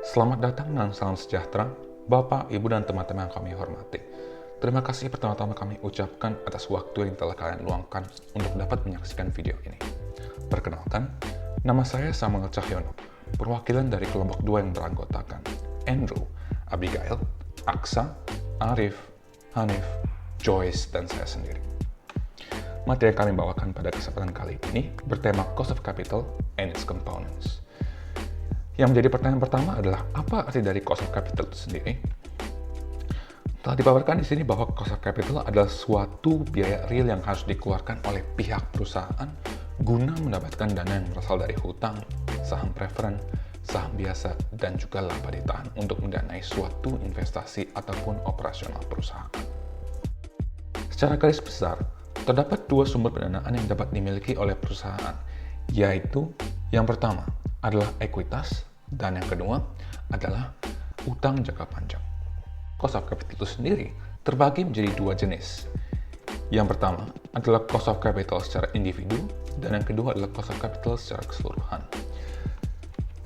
Selamat datang dan salam sejahtera, Bapak, Ibu, dan teman-teman yang kami hormati. Terima kasih pertama-tama kami ucapkan atas waktu yang telah kalian luangkan untuk dapat menyaksikan video ini. Perkenalkan, nama saya Samuel Cahyono, perwakilan dari kelompok 2 yang beranggotakan Andrew, Abigail, Aksa, Arif, Hanif, Joyce, dan saya sendiri. Materi yang kami bawakan pada kesempatan kali ini bertema Cost of Capital and its Components. Yang menjadi pertanyaan pertama adalah, apa arti dari cost of capital itu sendiri? Telah dipaparkan di sini bahwa cost of capital adalah suatu biaya real yang harus dikeluarkan oleh pihak perusahaan guna mendapatkan dana yang berasal dari hutang, saham preferen, saham biasa, dan juga laba ditahan untuk mendanai suatu investasi ataupun operasional perusahaan. Secara garis besar, terdapat dua sumber pendanaan yang dapat dimiliki oleh perusahaan, yaitu yang pertama adalah ekuitas, dan yang kedua adalah utang jangka panjang. Cost of capital itu sendiri terbagi menjadi dua jenis. Yang pertama adalah cost of capital secara individu, dan yang kedua adalah cost of capital secara keseluruhan.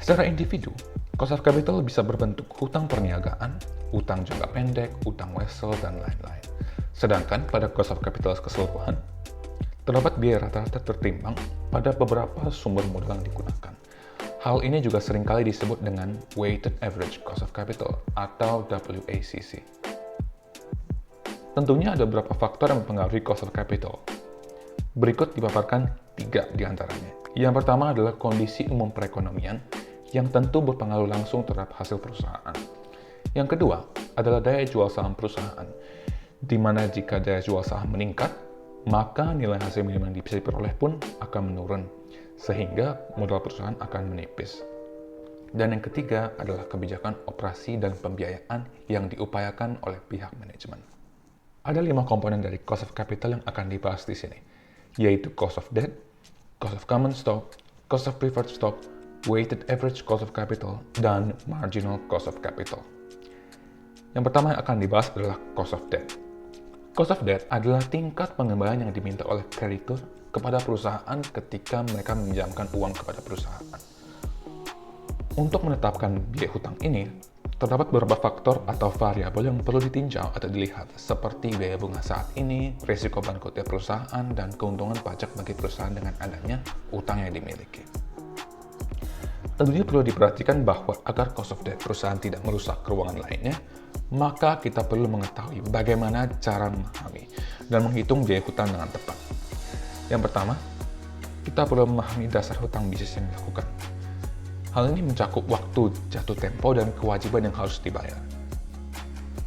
Secara individu, cost of capital bisa berbentuk hutang perniagaan, utang jangka pendek, utang wesel, dan lain-lain. Sedangkan pada cost of capital keseluruhan, terdapat biaya rata-rata tertimbang pada beberapa sumber modal yang digunakan. Hal ini juga seringkali disebut dengan Weighted Average Cost of Capital atau WACC. Tentunya ada beberapa faktor yang mempengaruhi cost of capital. Berikut dipaparkan 3 di antaranya. Yang pertama adalah kondisi umum perekonomian yang tentu berpengaruh langsung terhadap hasil perusahaan. Yang kedua adalah daya jual saham perusahaan, di mana jika daya jual saham meningkat, maka nilai hasil minimum yang bisa diperoleh pun akan menurun, sehingga modal perusahaan akan menipis. Dan yang ketiga adalah kebijakan operasi dan pembiayaan yang diupayakan oleh pihak manajemen. Ada 5 komponen dari cost of capital yang akan dibahas di sini, yaitu cost of debt, cost of common stock, cost of preferred stock, weighted average cost of capital, dan marginal cost of capital. Yang pertama yang akan dibahas adalah cost of debt. Cost of debt adalah tingkat pengembalian yang diminta oleh kreditur kepada perusahaan ketika mereka meminjamkan uang kepada perusahaan. Untuk menetapkan biaya hutang ini, terdapat beberapa faktor atau variabel yang perlu ditinjau atau dilihat, seperti biaya bunga saat ini, risiko bangkrutnya perusahaan, dan keuntungan pajak bagi perusahaan dengan adanya utang yang dimiliki. Tentunya perlu diperhatikan bahwa agar cost of debt perusahaan tidak merusak keuangan lainnya, maka kita perlu mengetahui bagaimana cara memahami dan menghitung biaya hutang dengan tepat. Yang pertama, kita perlu memahami dasar hutang bisnis yang dilakukan. Hal ini mencakup waktu, jatuh tempo, dan kewajiban yang harus dibayar.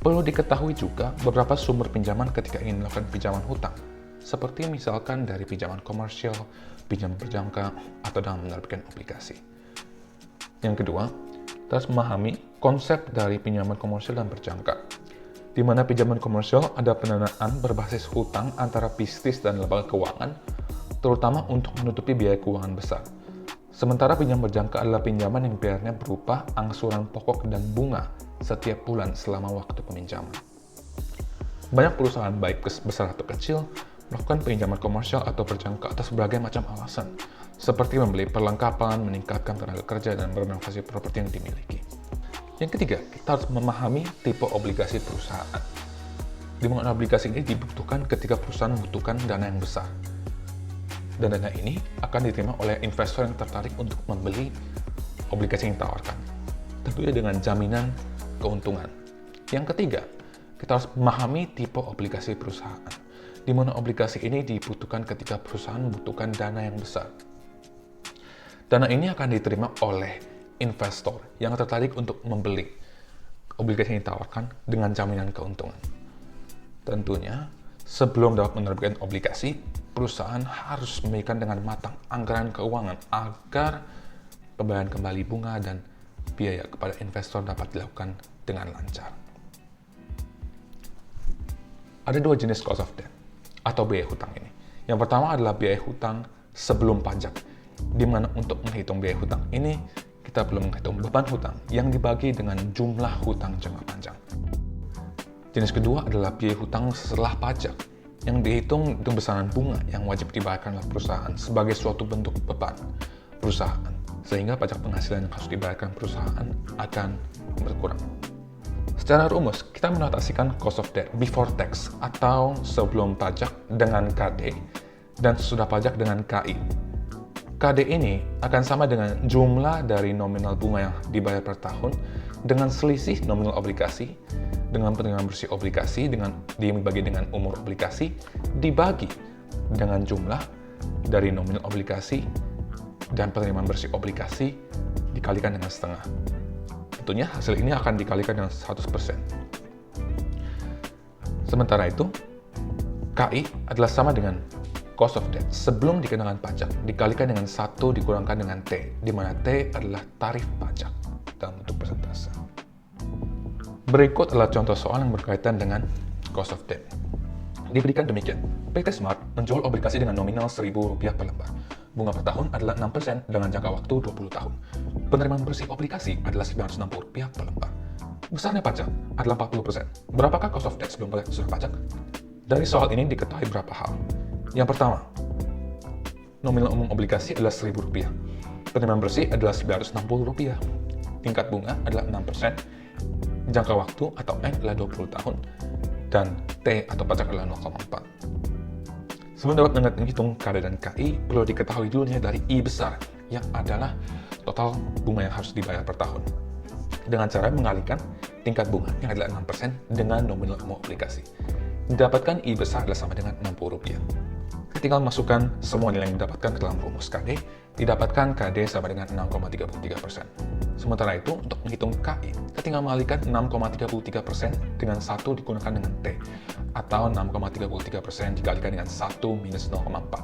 Perlu diketahui juga beberapa sumber pinjaman ketika ingin melakukan pinjaman hutang, seperti misalkan dari pinjaman komersial, pinjaman berjangka, atau dalam menerbitkan obligasi. Yang kedua, kita harus memahami konsep dari pinjaman komersial dan berjangka, di mana pinjaman komersial ada pendanaan berbasis hutang antara bisnis dan lembaga keuangan, terutama untuk menutupi biaya keuangan besar. Sementara pinjaman berjangka adalah pinjaman yang biayanya berupa angsuran pokok dan bunga setiap bulan selama waktu peminjaman. Banyak perusahaan baik besar atau kecil melakukan pinjaman komersial atau berjangka atas berbagai macam alasan, seperti membeli perlengkapan, meningkatkan tenaga kerja, dan merenovasi properti yang dimiliki. Yang ketiga, kita harus memahami tipe obligasi perusahaan. Di mana obligasi ini dibutuhkan ketika perusahaan membutuhkan dana yang besar. Dan dana ini akan diterima oleh investor yang tertarik untuk membeli obligasi yang ditawarkan, tentunya dengan jaminan keuntungan. Yang ketiga, kita harus memahami tipe obligasi perusahaan, di mana obligasi ini dibutuhkan ketika perusahaan membutuhkan dana yang besar. Dana ini akan diterima oleh investor yang tertarik untuk membeli obligasi yang ditawarkan dengan jaminan keuntungan. Tentunya, sebelum dapat menerbitkan obligasi, perusahaan harus memikirkan dengan matang anggaran keuangan agar pembayaran kembali bunga dan biaya kepada investor dapat dilakukan dengan lancar. Ada 2 jenis cost of debt atau biaya hutang ini. Yang pertama adalah biaya hutang sebelum pajak, di mana untuk menghitung biaya hutang ini, kita perlu menghitung beban hutang yang dibagi dengan jumlah hutang jangka panjang. Jenis kedua adalah biaya hutang setelah pajak, yang dihitung dengan besaran bunga yang wajib dibayarkan oleh perusahaan sebagai suatu bentuk beban perusahaan sehingga pajak penghasilan yang harus dibayarkan perusahaan akan berkurang. Secara rumus, kita menotasikan cost of debt before tax atau sebelum pajak dengan KD dan sesudah pajak dengan KI. KD ini akan sama dengan jumlah dari nominal bunga yang dibayar per tahun dengan selisih nominal obligasi dengan penerimaan bersih obligasi dibagi dengan umur obligasi dibagi dengan jumlah dari nominal obligasi dan penerimaan bersih obligasi dikalikan dengan setengah. Tentunya hasil ini akan dikalikan dengan 100%. Sementara itu, KI adalah sama dengan cost of debt sebelum dikenakan pajak dikalikan dengan 1 dikurangkan dengan T, di mana T adalah tarif pajak dalam bentuk persentase. Berikut adalah contoh soal yang berkaitan dengan cost of debt. Diberikan demikian, PT Smart menjual obligasi dengan nominal Rp1.000 per lembar. Bunga per tahun adalah 6% dengan jangka waktu 20 tahun. Penerimaan bersih obligasi adalah Rp960 per lembar. Besarnya pajak adalah 40%. Berapakah cost of debt sebelum sudah pajak? Dari soal ini diketahui beberapa hal. Yang pertama, nominal umum obligasi adalah Rp1.000. Penerimaan bersih adalah Rp960. Tingkat bunga adalah 6%. Jangka waktu atau N adalah 20 tahun. Dan T atau pajak adalah 0,4. Sebelum dapat menghitung KD dan KI, perlu diketahui dulunya dari I besar, yang adalah total bunga yang harus dibayar per tahun. Dengan cara mengalihkan tingkat bunga yang adalah 6% dengan nominal umum obligasi. Didapatkan I besar adalah sama dengan Rp60. Tinggal masukkan semua nilai yang didapatkan ke dalam rumus KD, didapatkan KD sama dengan 6,33%. Sementara itu, untuk menghitung KI, kita tinggal mengalihkan 6,33% dengan 1 digunakan dengan T, atau 6,33% dikalikan dengan 1 minus 0,4,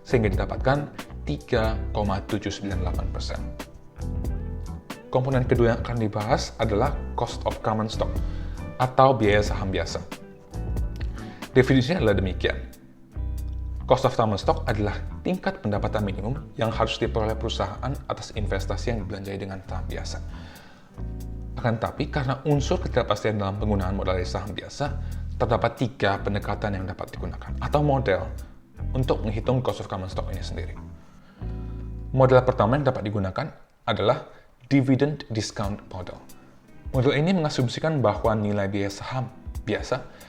sehingga didapatkan 3,798%. Komponen kedua yang akan dibahas adalah cost of common stock, atau biaya saham biasa. Definisinya adalah demikian. Cost of common stock adalah tingkat pendapatan minimum yang harus diperoleh perusahaan atas investasi yang dibelanjai dengan saham biasa. Akan tetapi, karena unsur ketidakpastian dalam penggunaan modal dari saham biasa, terdapat 3 pendekatan yang dapat digunakan, atau model, untuk menghitung cost of common stock ini sendiri. Model pertama yang dapat digunakan adalah dividend discount model. Model ini mengasumsikan bahwa nilai biaya saham biasa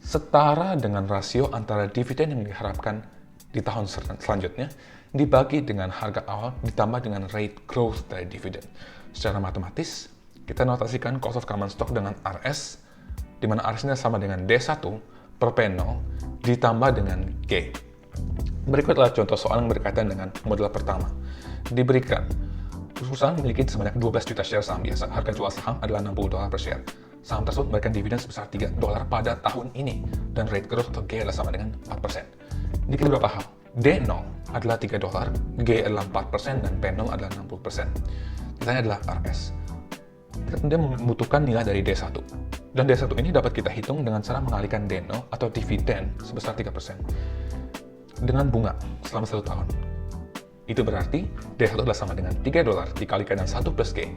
setara dengan rasio antara dividen yang diharapkan di tahun selanjutnya dibagi dengan harga awal ditambah dengan rate growth dari dividen. Secara matematis, kita notasikan cost of common stock dengan RS, di mana RS-nya sama dengan D1 per P0 ditambah dengan G. Berikut adalah contoh soal yang berkaitan dengan model pertama. Diberikan, perusahaan memiliki sebanyak 12 juta share saham biasa. Harga jual saham adalah $60 per share. Saham tersebut memberikan dividen sebesar $3 pada tahun ini, dan rate growth atau G adalah sama dengan 4%. Dikira beberapa hal. D0 adalah $3, G adalah 4%, dan P0 adalah 60%. Nilainya adalah RS. Kita kemudian membutuhkan nilai dari D1. Dan D1 ini dapat kita hitung dengan cara mengalihkan D0 atau dividen sebesar 3% dengan bunga selama 1 tahun. Itu berarti D1 adalah sama dengan $3 dikalikan dengan 1 plus G,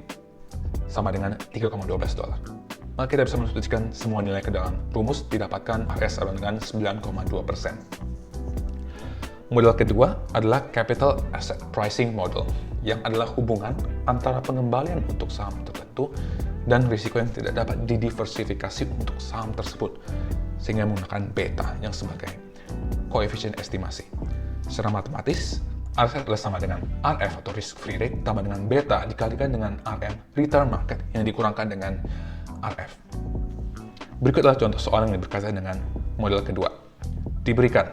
sama dengan $3,12. Maka kita bisa menunjukkan semua nilai ke dalam rumus, didapatkan RS sama dengan 9,2%. Model kedua adalah Capital Asset Pricing Model, yang adalah hubungan antara pengembalian untuk saham tertentu dan risiko yang tidak dapat didiversifikasi untuk saham tersebut, sehingga menggunakan beta yang sebagai koefisien estimasi. Secara matematis, RS adalah sama dengan RF atau risk free rate tambah dengan beta dikalikan dengan RM return market yang dikurangkan dengan RF. Berikutlah contoh soal yang berkaitan dengan model kedua. Diberikan,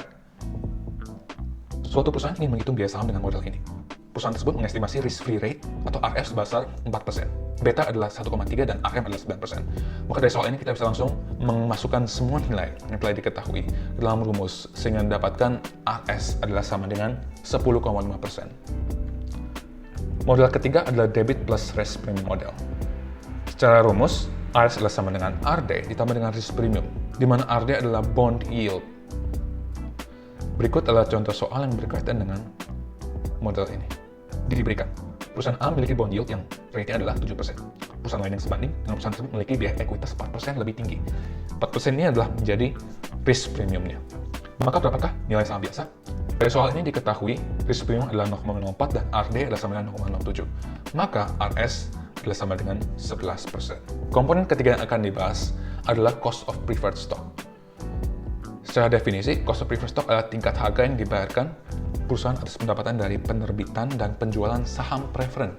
suatu perusahaan ingin menghitung biaya saham dengan model ini. Perusahaan tersebut mengestimasi risk free rate atau RF sebesar 4%. Beta adalah 1,3 dan RM adalah 9%. Maka dari soal ini kita bisa langsung memasukkan semua nilai yang telah diketahui ke dalam rumus, sehingga mendapatkan RS adalah sama dengan 10,5%. Model ketiga adalah debit plus risk premium model. Secara rumus, RS adalah sama dengan RD ditambah dengan risk premium, di mana RD adalah bond yield. Berikut adalah contoh soal yang berkaitan dengan model ini. Diberikan, perusahaan A memiliki bond yield yang rate-nya adalah 7%. Perusahaan lain yang sebanding dengan perusahaan tersebut memiliki biaya ekuitas 4% lebih tinggi. 4% ini adalah menjadi risk premiumnya. Maka berapakah nilai saham biasa? Dari soal ini diketahui, risk premium adalah 0,04 dan RD adalah sama dengan 0,07. Maka RS adalah sama dengan 11%. Komponen ketiga yang akan dibahas adalah cost of preferred stock. Secara definisi, cost of preferred stock adalah tingkat harga yang dibayarkan perusahaan atas pendapatan dari penerbitan dan penjualan saham preferen.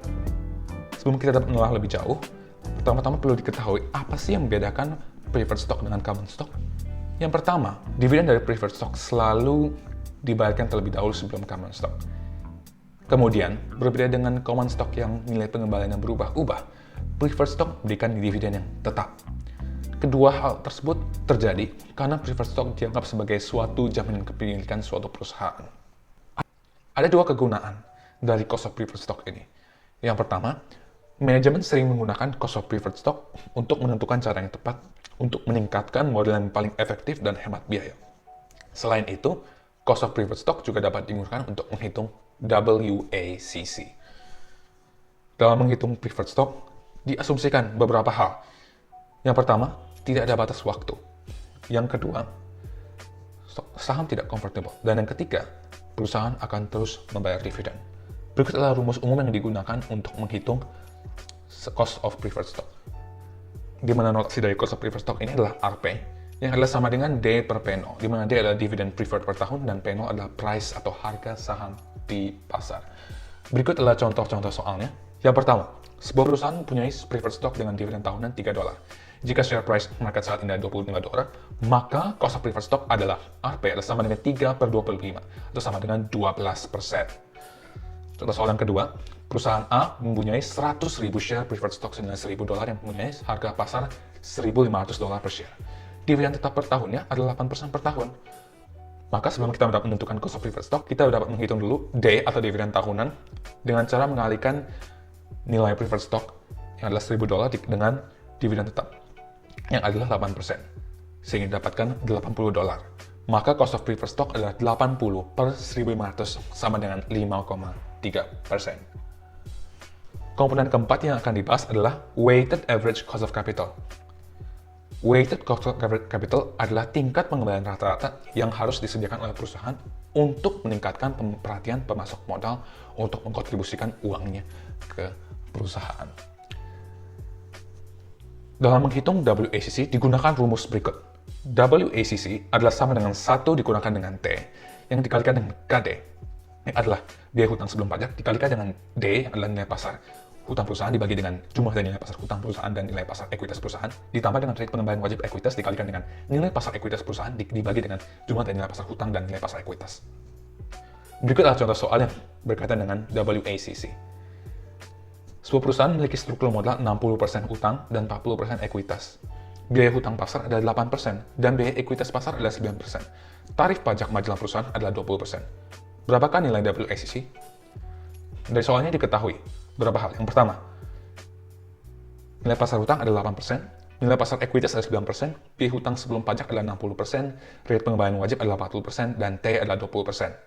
Sebelum kita dapat menelaah lebih jauh, pertama-tama perlu diketahui apa sih yang membedakan preferred stock dengan common stock. Yang pertama, dividen dari preferred stock selalu dibayarkan terlebih dahulu sebelum common stock. Kemudian, berbeda dengan common stock yang nilai pengembaliannya berubah-ubah, preferred stock memberikan dividen yang tetap. Kedua hal tersebut terjadi karena preferred stock dianggap sebagai suatu jaminan kepemilikan suatu perusahaan. Ada dua kegunaan dari cost of preferred stock ini. Yang pertama, manajemen sering menggunakan cost of preferred stock untuk menentukan cara yang tepat untuk meningkatkan model yang paling efektif dan hemat biaya. Selain itu, cost of preferred stock juga dapat digunakan untuk menghitung WACC. Dalam menghitung preferred stock, diasumsikan beberapa hal. Yang pertama, tidak ada batas waktu. Yang kedua, saham tidak convertible. Dan yang ketiga, perusahaan akan terus membayar dividen. Berikut adalah rumus umum yang digunakan untuk menghitung cost of preferred stock. Di mana notasi dari cost of preferred stock ini adalah RP, yang adalah sama dengan D per P0, di mana D adalah dividen preferred per tahun dan P0 adalah price atau harga saham di pasar. Berikut adalah contoh-contoh soalnya. Yang pertama, sebuah perusahaan mempunyai preferred stock dengan dividen tahunan $3. Jika share price market saat ini adalah $25, maka cost of preferred stock adalah RP adalah sama dengan 3 per 25, atau sama dengan 12%. Contoh soal yang kedua, perusahaan A mempunyai 100.000 share preferred stock senilai $1.000 yang mempunyai harga pasar $1.500 per share. Dividen tetap per tahunnya adalah 8% per tahun. Maka sebelum kita dapat menentukan cost of preferred stock, kita dapat menghitung dulu D atau dividen tahunan dengan cara mengalihkan nilai preferred stock yang adalah $1.000 dengan dividen tetap yang adalah 8%, sehingga didapatkan $80. Maka cost of preferred stock adalah 80 per 1.500 sama dengan 5,3%. Komponen keempat yang akan dibahas adalah weighted average cost of capital. Weighted cost of capital adalah tingkat pengembalian rata-rata yang harus disediakan oleh perusahaan untuk meningkatkan perhatian pemasok modal untuk mengkontribusikan uangnya ke perusahaan. Dalam menghitung WACC digunakan rumus berikut. WACC adalah sama dengan 1 dikurankan dengan T yang dikalikan dengan KD, yang adalah biaya hutang sebelum pajak dikalikan dengan D yang adalah nilai pasar hutang perusahaan dibagi dengan jumlah dari nilai pasar hutang perusahaan dan nilai pasar ekuitas perusahaan ditambah dengan rate pengembalian wajib ekuitas dikalikan dengan nilai pasar ekuitas perusahaan dibagi dengan jumlah dari nilai pasar hutang dan nilai pasar ekuitas. Berikut adalah contoh soal yang berkaitan dengan WACC. Sebuah perusahaan memiliki struktur modal 60% hutang dan 40% ekuitas. Biaya hutang pasar adalah 8% dan biaya ekuitas pasar adalah 9%. Tarif pajak majalah perusahaan adalah 20%. Berapakah nilai WACC? Dari soalnya diketahui beberapa hal. Yang pertama, nilai pasar hutang adalah 8%, nilai pasar ekuitas adalah 9%, biaya hutang sebelum pajak adalah 60%, rate pengembalian wajib adalah 40%, dan T adalah 20%.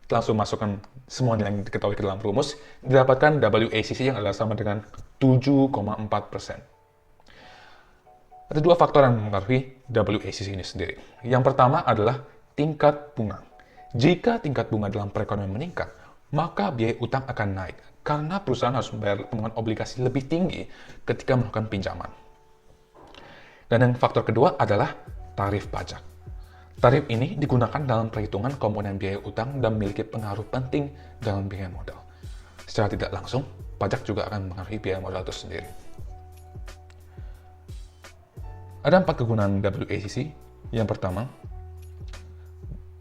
Kita langsung masukkan semua nilai yang diketahui ke dalam rumus, didapatkan WACC yang adalah sama dengan 7,4%. Ada dua faktor yang mempengaruhi WACC ini sendiri. Yang pertama adalah tingkat bunga. Jika tingkat bunga dalam perekonomian meningkat, maka biaya utang akan naik, karena perusahaan harus membayar tanggungan obligasi lebih tinggi ketika melakukan pinjaman. Dan yang faktor kedua adalah tarif pajak. Tarif ini digunakan dalam perhitungan komponen biaya utang dan memiliki pengaruh penting dalam biaya modal. Secara tidak langsung, pajak juga akan mempengaruhi biaya modal itu sendiri. Ada 4 kegunaan WACC. Yang pertama,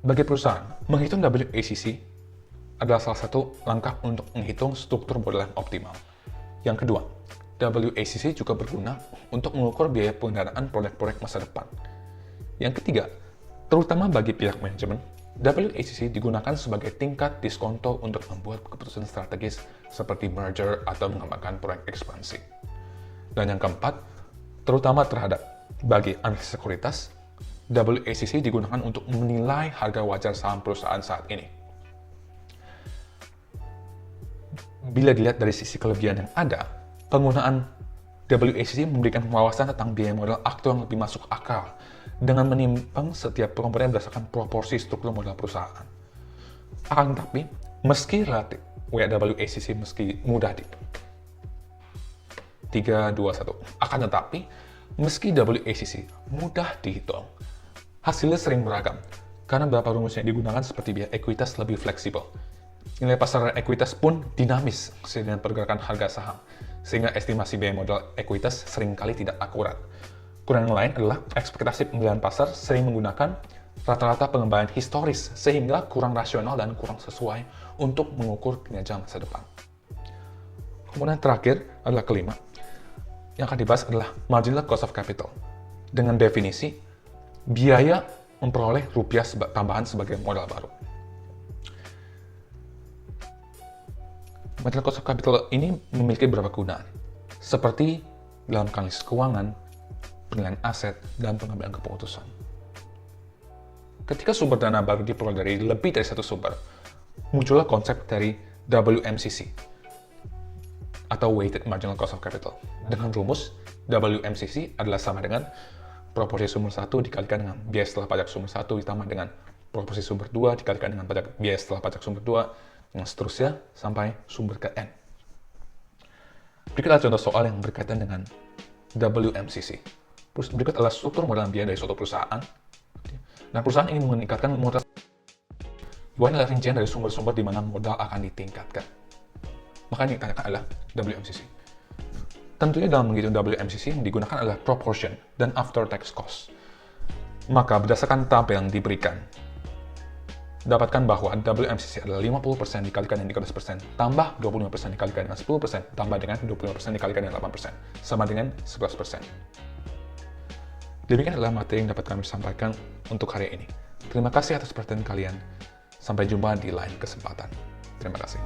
bagi perusahaan, menghitung WACC adalah salah satu langkah untuk menghitung struktur modal yang optimal. Yang kedua, WACC juga berguna untuk mengukur biaya pendanaan proyek-proyek masa depan. Yang ketiga, terutama bagi pihak manajemen, WACC digunakan sebagai tingkat diskonto untuk membuat keputusan strategis seperti merger atau mengembangkan proyek ekspansi. Dan yang keempat, terutama terhadap bagi analisis sekuritas, WACC digunakan untuk menilai harga wajar saham perusahaan saat ini. Bila dilihat dari sisi kelebihan yang ada, penggunaan WACC memberikan wawasan tentang biaya modal aktual yang lebih masuk akal dengan menimbang setiap komponen berdasarkan proporsi struktur modal perusahaan. Akan tetapi, Meski relatif, WACC meski mudah 3, 2, 1. Akan tetapi, meski WACC mudah dihitung, hasilnya sering beragam, karena beberapa rumus yang digunakan seperti biaya ekuitas lebih fleksibel. Nilai pasar ekuitas pun dinamis dengan pergerakan harga saham, sehingga estimasi biaya modal ekuitas seringkali tidak akurat. Kekurangan lain adalah ekspektasi pembelian pasar sering menggunakan rata-rata pengembangan historis, sehingga kurang rasional dan kurang sesuai untuk mengukur kinerja masa depan. Kemudian terakhir adalah kelima. Yang akan dibahas adalah marginal cost of capital. Dengan definisi, biaya memperoleh rupiah tambahan sebagai modal baru. Marginal cost of capital ini memiliki beberapa kegunaan, seperti dalam analisis keuangan, penilaian aset, dan pengambilan keputusan. Ketika sumber dana baru diperoleh dari lebih dari satu sumber, muncullah konsep dari WMCC, atau Weighted Marginal Cost of Capital. Dengan rumus, WMCC adalah sama dengan proporsi sumber 1 dikalikan dengan biaya setelah pajak sumber 1 ditambah dengan proporsi sumber 2 dikalikan dengan biaya setelah pajak sumber 2, dan seterusnya sampai sumber ke N. Berikut adalah contoh soal yang berkaitan dengan WMCC. Berikut adalah struktur modal biaya dari suatu perusahaan. Dan perusahaan ini meningkatkan modal. Buah adalah rincian dari sumber-sumber di mana modal akan ditingkatkan. Maka yang ditanyakan adalah WMCC. Tentunya dalam menghitung WMCC yang digunakan adalah proportion dan after tax cost. Maka berdasarkan tabel yang diberikan, dapatkan bahwa WMCC adalah 50% dikalikan dengan 13%, tambah 25% dikalikan dengan 10%, tambah dengan 25% dikalikan dengan 8%, sama dengan 11%. Demikian adalah materi yang dapat kami sampaikan untuk hari ini. Terima kasih atas perhatian kalian. Sampai jumpa di lain kesempatan. Terima kasih.